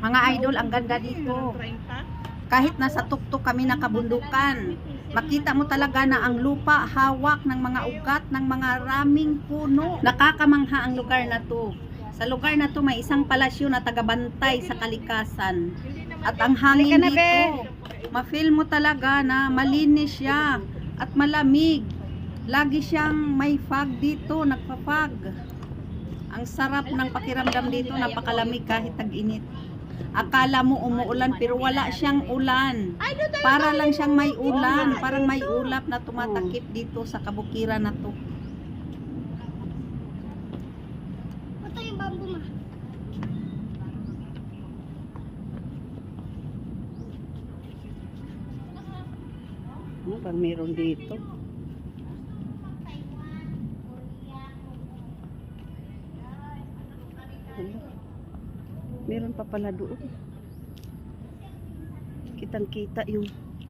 Mga idol, ang ganda dito. Kahit nasa tuktok kami nakabundukan, makita mo talaga na ang lupa hawak ng mga ugat ng mga raming puno. Nakakamangha ang lugar na to. Sa lugar na to may isang palasyo na tagabantay sa kalikasan. At ang hangin dito, ma-feel mo talaga na malinis siya at malamig. Lagi siyang may fog dito, nagpa-fog. Ang sarap ng pakiramdam dito, napakalamig kahit tag-init. Akala mo umuulan pero wala siyang ulan. Para lang siyang may ulan, parang may ulap na tumatakip dito sa kabukiran na to. Ito yung bamboo ma. Ano bang meron dito? Meron pa pala doon. Kitang-kita yung